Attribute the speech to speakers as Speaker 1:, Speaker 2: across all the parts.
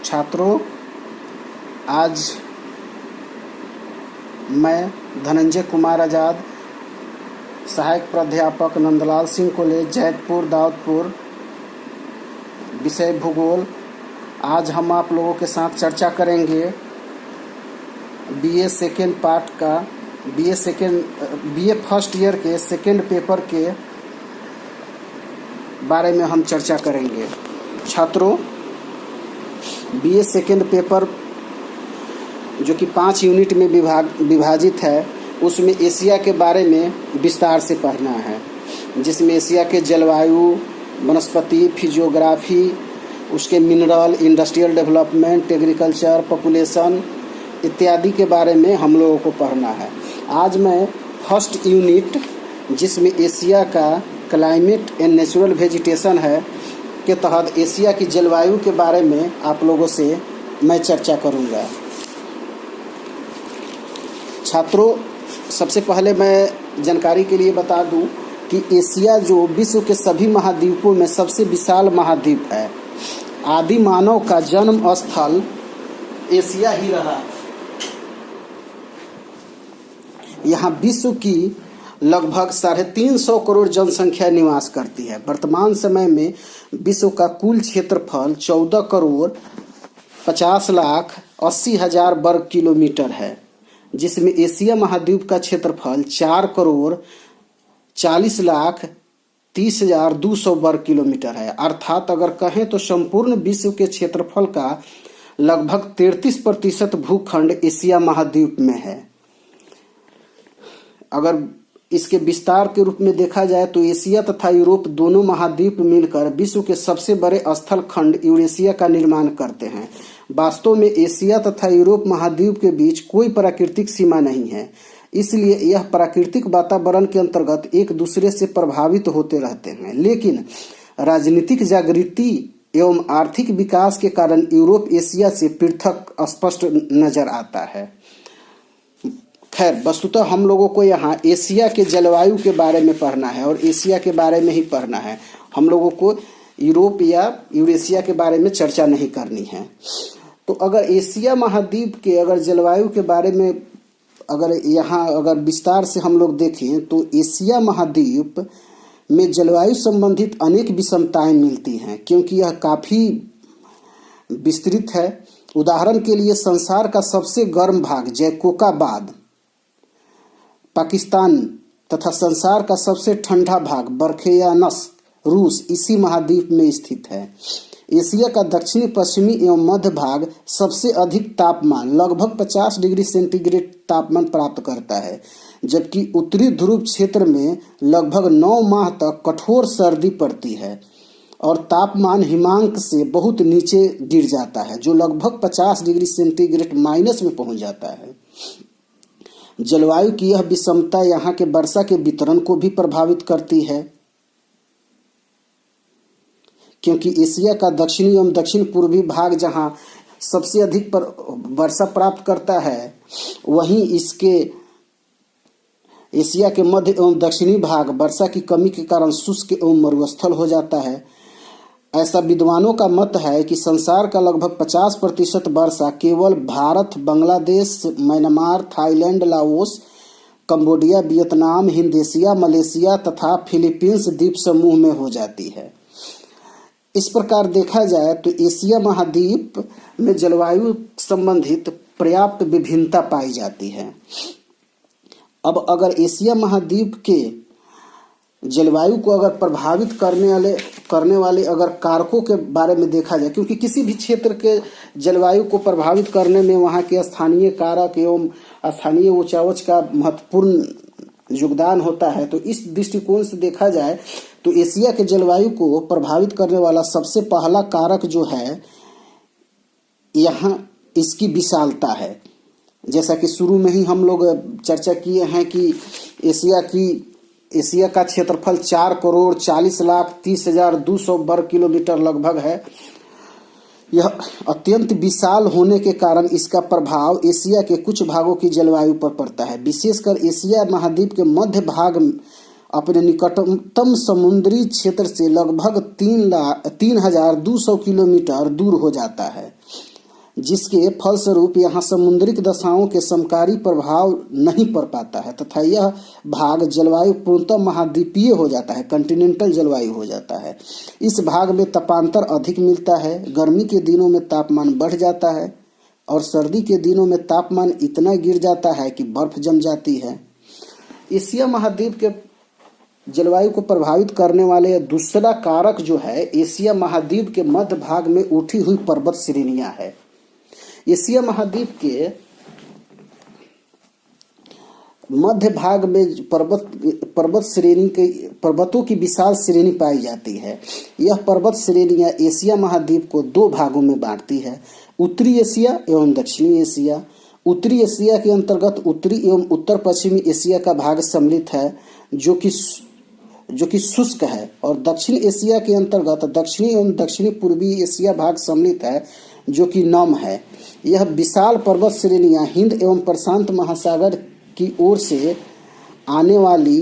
Speaker 1: छात्रों, आज मैं धनंजय कुमार आज़ाद, सहायक प्राध्यापक नंदलाल सिंह कॉलेज जैतपुर दाऊदपुर, विषय भूगोल। आज हम आप लोगों के साथ चर्चा करेंगे बीए सेकेंड पार्ट का बीए फर्स्ट ईयर के सेकेंड पेपर के बारे में हम चर्चा करेंगे। छात्रों, बीए सेकेंड पेपर जो कि 5 यूनिट में विभाजित है, उसमें एशिया के बारे में विस्तार से पढ़ना है, जिसमें एशिया के जलवायु, वनस्पति, फिजियोग्राफी, उसके mineral, industrial development, agriculture, population इत्यादि के बारे में हम लोगों को पढ़ना है। आज मैं फर्स्ट यूनिट, जिसमें एशिया का क्लाइमेट एंड नेचुरल वेजिटेशन है, के तहत एशिया की जलवायु के बारे में आप लोगों से मैं चर्चा करूंगा। छात्रों, सबसे पहले मैं जानकारी के लिए बता दूं कि एशिया जो विश्व के सभी महाद्वीपों में सबसे विशाल महाद्वीप है। आदि मानव का जन्म स्थल एशिया ही रहा। यहाँ विश्व की लगभग 350 करोड़ जनसंख्या निवास करती है। वर्तमान समय में विश्व का कुल क्षेत्रफल 14 करोड़ 50 लाख 80 हजार वर्ग किलोमीटर है, जिसमें एशिया महाद्वीप का क्षेत्रफल 4 करोड़ 40 लाख 30 हजार 200 वर्ग किलोमीटर है। अर्थात अगर कहें तो संपूर्ण विश्व के क्षेत्रफल का लगभग 33% भूखंड एशिया महाद्वीप में है। अगर इसके विस्तार के रूप में देखा जाए तो एशिया तथा यूरोप दोनों महाद्वीप मिलकर विश्व के सबसे बड़े स्थल खंड यूरेशिया का निर्माण करते हैं। वास्तव में एशिया तथा यूरोप महाद्वीप के बीच कोई प्राकृतिक सीमा नहीं है, इसलिए यह प्राकृतिक वातावरण के अंतर्गत एक दूसरे से प्रभावित होते रहते हैं। लेकिन राजनीतिक जागृति एवं आर्थिक विकास के कारण यूरोप एशिया से पृथक स्पष्ट नजर आता है। खैर, वस्तुतः हम लोगों को यहाँ एशिया के जलवायु के बारे में पढ़ना है और एशिया के बारे में ही पढ़ना है। हम लोगों को यूरोप या यूरेशिया के बारे में चर्चा नहीं करनी है। तो अगर एशिया महाद्वीप के अगर जलवायु के बारे में अगर विस्तार से हम लोग देखें तो एशिया महाद्वीप में जलवायु संबंधित अनेक विषमताएं मिलती हैं, क्योंकि यह काफ़ी विस्तृत है। उदाहरण के लिए संसार का सबसे गर्म भाग जैकोकाबाद पाकिस्तान तथा संसार का सबसे ठंडा भाग बरखेयानस रूस इसी महाद्वीप में स्थित है। एशिया का दक्षिणी पश्चिमी एवं मध्य भाग सबसे अधिक तापमान लगभग 50 डिग्री सेंटीग्रेड तापमान प्राप्त करता है, जबकि उत्तरी ध्रुव क्षेत्र में लगभग 9 माह तक कठोर सर्दी पड़ती है और तापमान हिमांक से बहुत नीचे गिर जाता है, जो लगभग 50 डिग्री सेंटीग्रेड माइनस में पहुंच जाता है। जलवायु की यह विषमता यहाँ के वर्षा के वितरण को भी प्रभावित करती है, क्योंकि एशिया का दक्षिणी एवं दक्षिण पूर्वी भाग जहाँ सबसे अधिक वर्षा प्राप्त करता है, वहीं इसके एशिया के मध्य एवं दक्षिणी भाग वर्षा की कमी के कारण शुष्क एवं मरुस्थल हो जाता है। ऐसा विद्वानों का मत है कि संसार का लगभग 50% वर्षा केवल Bharat, Bangladesh, Myanmar, Thailand, Laos, Cambodia, Vietnam, Hind Asia, Malaysia तथा फिलीपींस द्वीप समूह में हो जाती है। इस प्रकार देखा जाए तो एशिया महाद्वीप में जलवायु संबंधित पर्याप्त विभिन्नता पाई जाती है। अब अगर एशिया महाद्वीप के जलवायु को अगर प्रभावित करने वाले अगर कारकों के बारे में देखा जाए, क्योंकि किसी भी क्षेत्र के जलवायु को प्रभावित करने में वहाँ के स्थानीय कारक एवं स्थानीय ऊंचावच का महत्वपूर्ण योगदान होता है, तो इस दृष्टिकोण से देखा जाए तो एशिया के जलवायु को प्रभावित करने वाला सबसे पहला कारक जो है यहाँ इसकी विशालता है। जैसा कि शुरू में ही हम लोग चर्चा किए हैं कि एशिया का क्षेत्रफल 4 करोड़ 40 लाख 30 हजार 200 वर्ग किलोमीटर लगभग है। यह अत्यंत विशाल होने के कारण इसका प्रभाव एशिया के कुछ भागों की जलवायु पर पड़ता है। विशेषकर एशिया महाद्वीप के मध्य भाग अपने निकटतम समुद्री क्षेत्र से लगभग 3200 किलोमीटर दूर हो जाता है। जिसके फलस्वरूप यहाँ समुद्रिक दशाओं के समकारी प्रभाव नहीं पड़ पाता है तथा यह भाग जलवायु पूर्णतः महाद्वीपीय हो जाता है, कॉन्टिनेंटल जलवायु हो जाता है। इस भाग में तापांतर अधिक मिलता है। गर्मी के दिनों में तापमान बढ़ जाता है और सर्दी के दिनों में तापमान इतना गिर जाता है कि बर्फ जम जाती है। एशिया महाद्वीप के जलवायु को प्रभावित करने वाले दूसरा कारक जो है, एशिया महाद्वीप के मध्य भाग में उठी हुई पर्वत श्रेणियां है। एशिया महाद्वीप के मध्य भाग में पर्वत श्रेणी के पर्वतों की विशाल श्रेणी पाई जाती है। यह पर्वत श्रेणियां एशिया महाद्वीप को दो भागों में बांटती है, उत्तरी एशिया एवं दक्षिणी एशिया। उत्तरी एशिया के अंतर्गत उत्तरी एवं उत्तर पश्चिमी एशिया का भाग सम्मिलित है जो कि शुष्क है, और दक्षिण एशिया के अंतर्गत दक्षिणी एवं दक्षिणी पूर्वी एशिया भाग सम्मिलित है जो कि नम है। यह विशाल पर्वत श्रेणियां हिंद एवं प्रशांत महासागर की ओर से आने वाली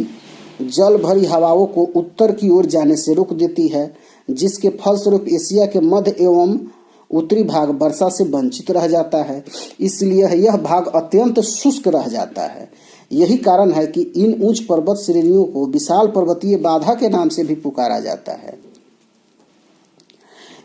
Speaker 1: जल भरी हवाओं को उत्तर की ओर जाने से रोक देती है, जिसके फलस्वरूप एशिया के मध्य एवं उत्तरी भाग वर्षा से वंचित रह जाता है। इसलिए यह भाग अत्यंत शुष्क रह जाता है। यही कारण है कि इन उच्च पर्वत श्रेणियों को विशाल पर्वतीय बाधा के नाम से भी पुकारा जाता है।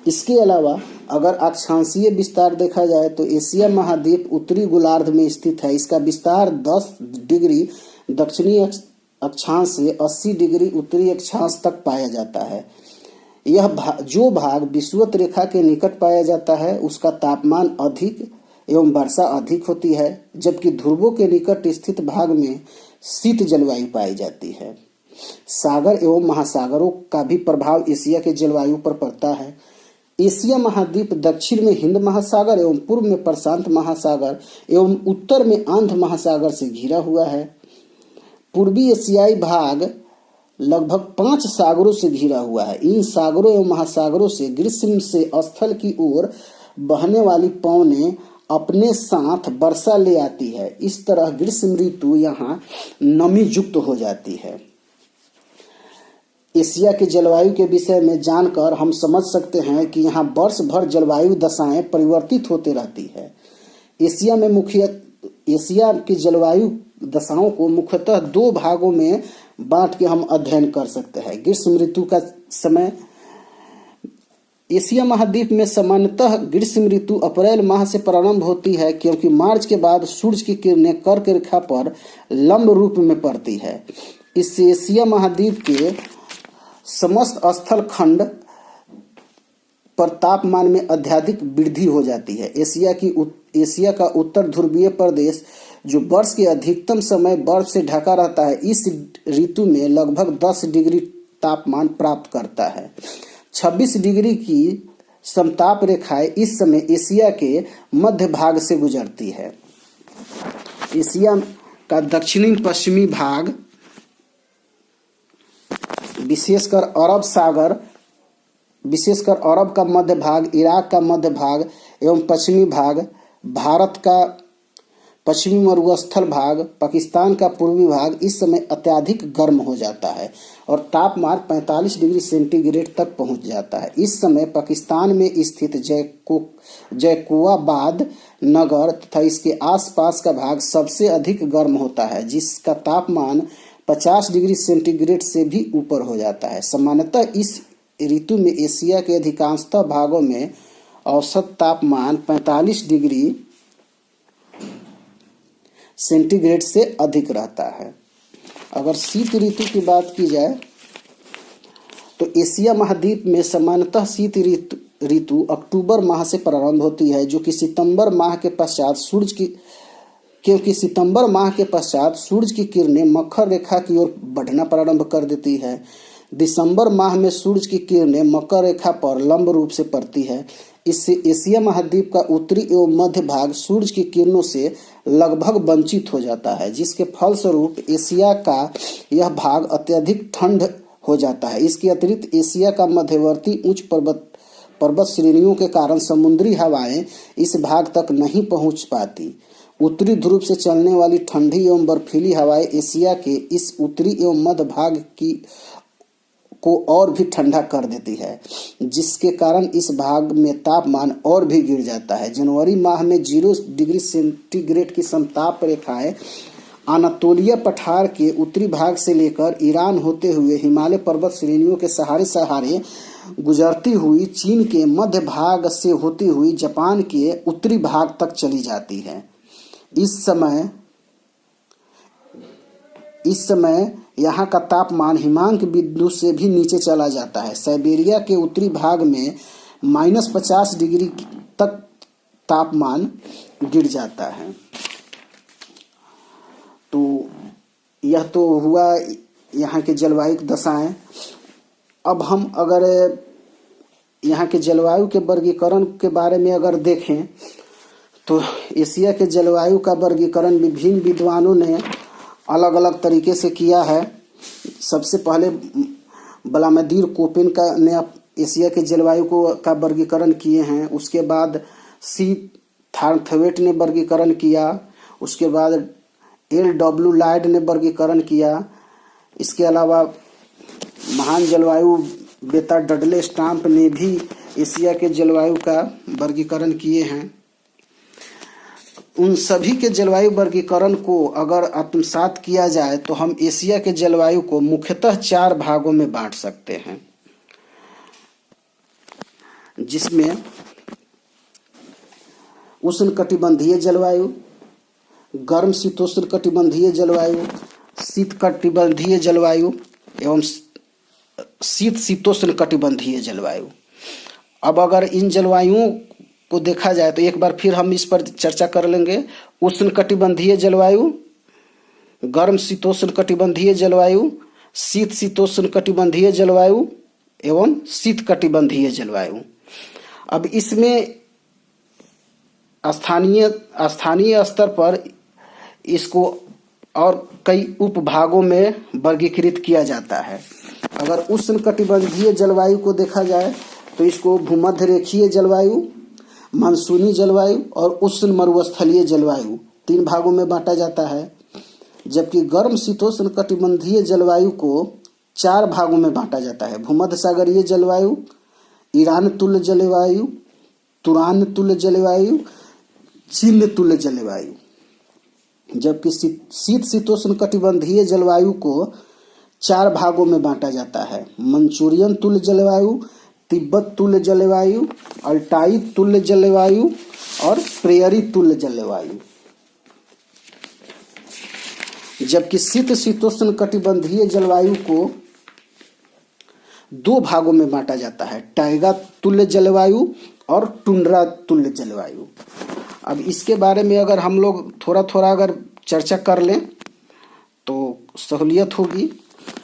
Speaker 1: इसके अलावा अगर अक्षांशीय विस्तार देखा जाए तो एशिया महाद्वीप उत्तरी गोलार्ध में स्थित है। इसका विस्तार 10 डिग्री दक्षिणी अक्षांश से 80 डिग्री उत्तरी अक्षांश तक पाया जाता है। यह जो भाग विषुवत रेखा के निकट पाया जाता है उसका तापमान अधिक एवं वर्षा अधिक होती है, जबकि ध्रुवों के निकट स्थित भाग में शीत जलवायु पाई जाती है। सागर एवं महासागरों का भी प्रभाव एशिया के जलवायु पर पड़ता है। एशिया महाद्वीप दक्षिण में हिंद महासागर एवं पूर्व में प्रशांत महासागर एवं उत्तर में आंध्र महासागर से घिरा हुआ है। पूर्वी एशियाई भाग लगभग 5 सागरों से घिरा हुआ है। इन सागरों एवं महासागरों से ग्रीष्म से स्थल की ओर बहने वाली पवनें अपने साथ वर्षा ले आती है। इस तरह ग्रीष्म ऋतु यहाँ नमी युक्त हो जाती है। एशिया के जलवायु के विषय में जानकर हम समझ सकते हैं कि यहाँ वर्ष भर जलवायु दशाएं परिवर्तित होते रहती है। एशिया की जलवायु दशाओं को मुख्यतः 2 भागों में बांट के हम अध्ययन कर सकते हैं। ग्रीष्म ऋतु का समय एशिया महाद्वीप में सामान्यतः ग्रीष्म ऋतु अप्रैल माह से प्रारंभ होती है, क्योंकि मार्च के बाद सूरज की किरणें कर्क रेखा पर लंब रूप में पड़ती है। इससे एशिया महाद्वीप के समस्त स्थल खंड पर तापमान में अत्यधिक वृद्धि हो जाती है। एशिया का उत्तर ध्रुवीय प्रदेश जो वर्ष के अधिकतम समय बर्फ से ढका रहता है, इस ऋतु में लगभग 10 डिग्री तापमान प्राप्त करता है। 26 डिग्री की समताप रेखाएं इस समय एशिया के मध्य भाग से गुजरती है। एशिया का दक्षिणी पश्चिमी भाग विशेषकर अरब का मध्य भाग, इराक का मध्य भाग एवं पश्चिमी भाग, भारत का पश्चिमी मरुस्थल भाग, पाकिस्तान का पूर्वी भाग इस समय अत्यधिक गर्म हो जाता है और तापमान 45 डिग्री सेंटीग्रेड तक पहुंच जाता है। इस समय पाकिस्तान में स्थित जैकोबाद नगर तथा इसके आसपास का भाग सबसे अधिक गर्म होता है, जिसका तापमान 50 डिग्री सेंटीग्रेड से भी ऊपर हो जाता है। सामान्यतः इस ऋतु में एशिया के अधिकांशतः भागों में औसत तापमान 45 डिग्री सेंटीग्रेड से अधिक रहता है। अगर शीत ऋतु की बात की जाए तो एशिया महाद्वीप में सामान्यतः शीत ऋतु अक्टूबर माह से प्रारंभ होती है, जो कि सितंबर माह के पश्चात सूरज की किरणें मकर रेखा की ओर बढ़ना प्रारंभ कर देती है। दिसंबर माह में सूरज की किरणें मकर रेखा पर लंब रूप से पड़ती है। इससे एशिया महाद्वीप का उत्तरी एवं मध्य भाग सूरज की किरणों से लगभग वंचित हो जाता है, जिसके फलस्वरूप एशिया का यह भाग अत्यधिक ठंड हो जाता है। इसके अतिरिक्त एशिया का मध्यवर्ती उच्च पर्वत श्रेणियों के कारण समुद्री हवाएं इस भाग तक नहीं पहुंच पाती। उत्तरी ध्रुव से चलने वाली ठंडी एवं बर्फीली हवाएं एशिया के इस उत्तरी एवं मध्य भाग को और भी ठंडा कर देती है, जिसके कारण इस भाग में तापमान और भी गिर जाता है। जनवरी माह में 0 डिग्री सेंटीग्रेड की समताप रेखाएं अनातोलिया पठार के उत्तरी भाग से लेकर ईरान होते हुए हिमालय पर्वत श्रेणियों के सहारे सहारे गुजरती हुई चीन के मध्य भाग से होती हुई जापान के उत्तरी भाग तक चली जाती है। इस समय यहाँ का तापमान हिमांक बिंदु से भी नीचे चला जाता है। साइबेरिया के उत्तरी भाग में -50 डिग्री तक तापमान गिर जाता है। तो यह तो हुआ यहाँ के जलवायु की दशाएं। अब हम अगर यहाँ के जलवायु के वर्गीकरण के बारे में अगर देखें तो एशिया के जलवायु का वर्गीकरण विभिन्न विद्वानों ने अलग अलग तरीके से किया है। सबसे पहले ब्लादिमीर कोपेन ने एशिया के जलवायु का वर्गीकरण किए हैं। उसके बाद सी थॉर्नथवेट ने वर्गीकरण किया। उसके बाद LW लॉयड ने वर्गीकरण किया। इसके अलावा महान जलवायु वेत्ता डडले स्टाम्प ने भी एशिया के जलवायु का वर्गीकरण किए हैं। उन सभी के जलवायु वर्गीकरण को अगर आत्मसात किया जाए तो हम एशिया के जलवायु को मुख्यतः 4 भागों में बांट सकते हैं, जिसमें उष्णकटिबंधीय जलवायु, गर्म शीतोष्ण कटिबंधीय जलवायु, शीतकटिबंधीय जलवायु एवं शीत शीतोष्ण कटिबंधीय जलवायु। अब अगर इन जलवायुओं को देखा जाए तो एक बार फिर हम इस पर चर्चा कर लेंगे। उष्णकटिबंधीय जलवायु, गर्म शीतोष्ण कटिबंधीय जलवायु, शीत शीतोष्ण कटिबंधीय जलवायु एवं शीत कटिबंधीय जलवायु। अब इसमें स्थानीय स्तर पर इसको और कई उपभागों में वर्गीकृत किया जाता है। अगर उष्णकटिबंधीय जलवायु को देखा जाए तो इसको भूमध्य रेखीय जलवायु, मानसूनी जलवायु और उष्ण मरुस्थलीय जलवायु 3 भागों में बांटा जाता है। जबकि गर्म शीतोष्ण कटिबंधीय जलवायु को 4 भागों में बांटा जाता है। भूमध्य सागरीय जलवायु, ईरान तुल्य जलवायु, तुरान तुल्य जलवायु, चीन तुल्य जलवायु। जबकि शीत शीतोष्ण कटिबंधीय जलवायु को 4 भागों में बांटा जाता है। मंचूरियन तुल्य जलवायु, तिब्बत तुल्य जलवायु, अल्टाई तुल्य जलवायु और प्रेयरी तुल्य जलवायु। जबकि शीत शीतोष्ण कटिबंधीय जलवायु को 2 भागों में बांटा जाता है, टाइगा तुल्य जलवायु और टुंड्रा तुल्य जलवायु। अब इसके बारे में अगर हम लोग थोड़ा थोड़ा अगर चर्चा कर लें तो सहूलियत होगी।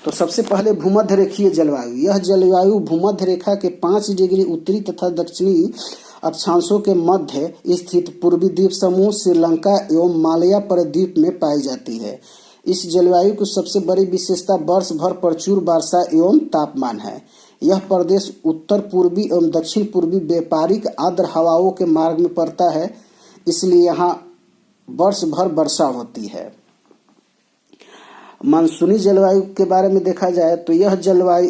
Speaker 1: तो सबसे पहले भूमध्य रेखीय जलवायु। यह जलवायु भूमध्य रेखा के 5 डिग्री उत्तरी तथा दक्षिणी अक्षांशों के मध्य स्थित पूर्वी द्वीप समूह श्रीलंका एवं मालया प्रायद्वीप में पाई जाती है। इस जलवायु की सबसे बड़ी विशेषता वर्ष भर प्रचुर वर्षा एवं तापमान है। यह प्रदेश उत्तर पूर्वी एवं दक्षिण पूर्वी व्यापारिक आर्द्र हवाओं के मार्ग में पड़ता है, इसलिए यहाँ वर्ष भर वर्षा होती है। मानसूनी जलवायु के बारे में देखा जाए तो यह जलवायु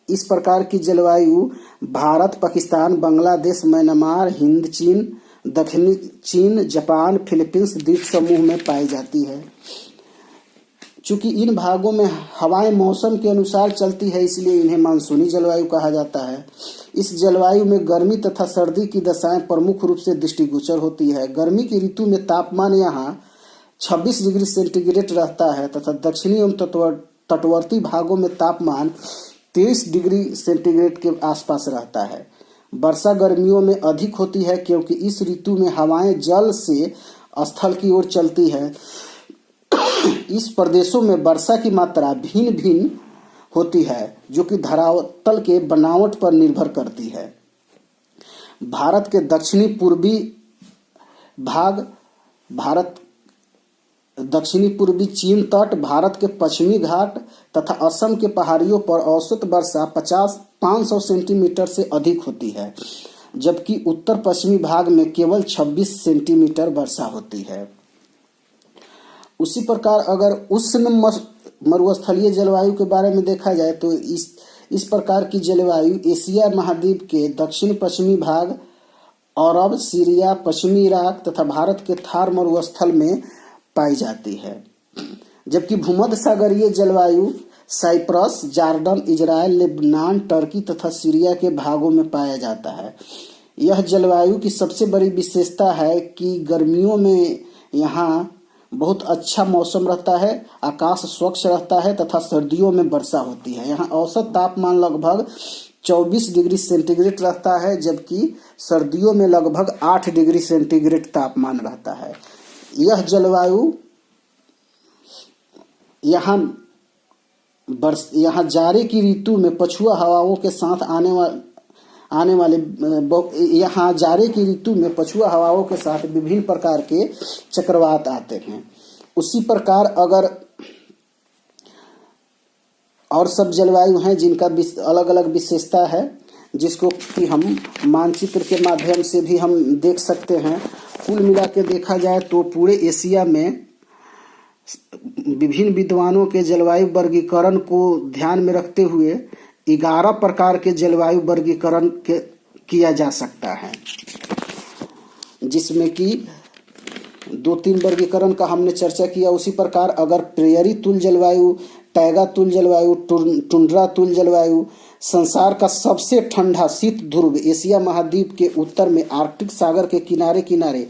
Speaker 1: इस प्रकार की जलवायु भारत, पाकिस्तान, बांग्लादेश, म्यांमार, हिंद चीन, दक्षिणी चीन, जापान, फिलीपींस द्वीप समूह में पाई जाती है। चूंकि इन भागों में हवाएं मौसम के अनुसार चलती है, इसलिए इन्हें मानसूनी जलवायु कहा जाता है। इस जलवायु में गर्मी तथा सर्दी की दशाएं प्रमुख रूप से दृष्टिगोचर होती है। गर्मी की ऋतु में तापमान यहाँ 26 डिग्री सेंटीग्रेड रहता है तथा दक्षिणी एवं तटवर्ती भागों में तापमान 23 डिग्री सेंटीग्रेड के आसपास रहता है। वर्षा गर्मियों में अधिक होती है क्योंकि इस ऋतु में हवाएं जल से स्थल की ओर चलती है। इस प्रदेशों में वर्षा की मात्रा भिन्न भिन्न होती है, जो कि धरातल के बनावट पर निर्भर करती है। भारत के दक्षिणी पूर्वी भाग, दक्षिणी पूर्वी चीन तट, भारत के पश्चिमी घाट तथा असम के पहाड़ियों पर औसत वर्षा 500 सेंटीमीटर से अधिक होती है, जबकि उत्तर पश्चिमी भाग में केवल 26 सेंटीमीटर वर्षा होती है। उसी प्रकार अगर उष्ण मरुस्थलीय जलवायु के बारे में देखा जाए तो इस प्रकार की जलवायु एशिया महाद्वीप के दक्षिण पश्चिमी भाग, अरब, सीरिया, पश्चिमी इराक तथा भारत के थार मरुस्थल में पाई जाती है। जबकि भूमध्य सागरीय जलवायु Cyprus, Jordan, Israel, Lebanon, Turkey तथा सीरिया के भागों में पाया जाता है। यह जलवायु की सबसे बड़ी विशेषता है कि गर्मियों में यहाँ बहुत अच्छा मौसम रहता है, आकाश स्वच्छ रहता है तथा सर्दियों में वर्षा होती है। यहाँ औसत तापमान लगभग 24 डिग्री सेंटीग्रेड रहता है, जबकि सर्दियों में लगभग 8 डिग्री सेंटीग्रेड तापमान रहता है। यह जलवायु यहाँ जाड़े की ऋतु में पछुआ हवाओं के साथ यहाँ जाड़े की ऋतु में पछुआ हवाओं के साथ विभिन्न प्रकार के चक्रवात आते हैं। उसी प्रकार अगर और सब जलवायु हैं जिनका अलग अलग विशेषता है, जिसको कि हम मानचित्र के माध्यम से भी हम देख सकते हैं। कुल मिला के देखा जाए तो पूरे एशिया में विभिन्न विद्वानों के जलवायु वर्गीकरण को ध्यान में रखते हुए 11 प्रकार के जलवायु वर्गीकरण किया जा सकता है, जिसमें कि 2-3 वर्गीकरण का हमने चर्चा किया। उसी प्रकार अगर प्रेयरी तुल्य जलवायु, टैगा तुल्य जलवायु, टुंड्रा तुल्य जलवायु, संसार का सबसे ठंडा शीत ध्रुव एशिया महाद्वीप के उत्तर में आर्कटिक सागर के किनारे किनारे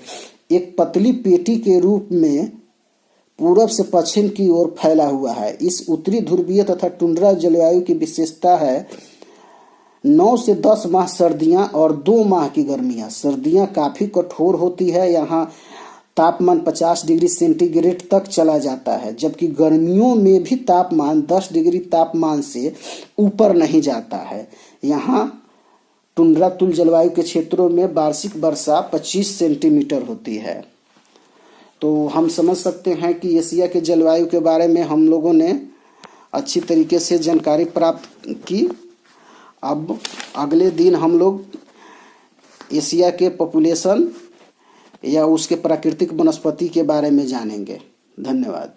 Speaker 1: एक पतली पेटी के रूप में पूरब से पश्चिम की ओर फैला हुआ है। इस उत्तरी ध्रुवीय तथा टुंड्रा जलवायु की विशेषता है 9 से 10 माह सर्दियां और 2 माह की गर्मियां। सर्दियां काफी कठोर होती है, यहाँ तापमान 50 डिग्री सेंटीग्रेड तक चला जाता है, जबकि गर्मियों में भी तापमान 10 डिग्री तापमान से ऊपर नहीं जाता है। यहाँ टुंड्रा तुल्य जलवायु के क्षेत्रों में वार्षिक वर्षा 25 सेंटीमीटर होती है। तो हम समझ सकते हैं कि एशिया के जलवायु के बारे में हम लोगों ने अच्छी तरीके से जानकारी प्राप्त की। अब अगले दिन हम लोग एशिया के पॉपुलेशन या उसके प्राकृतिक वनस्पति के बारे में जानेंगे। धन्यवाद।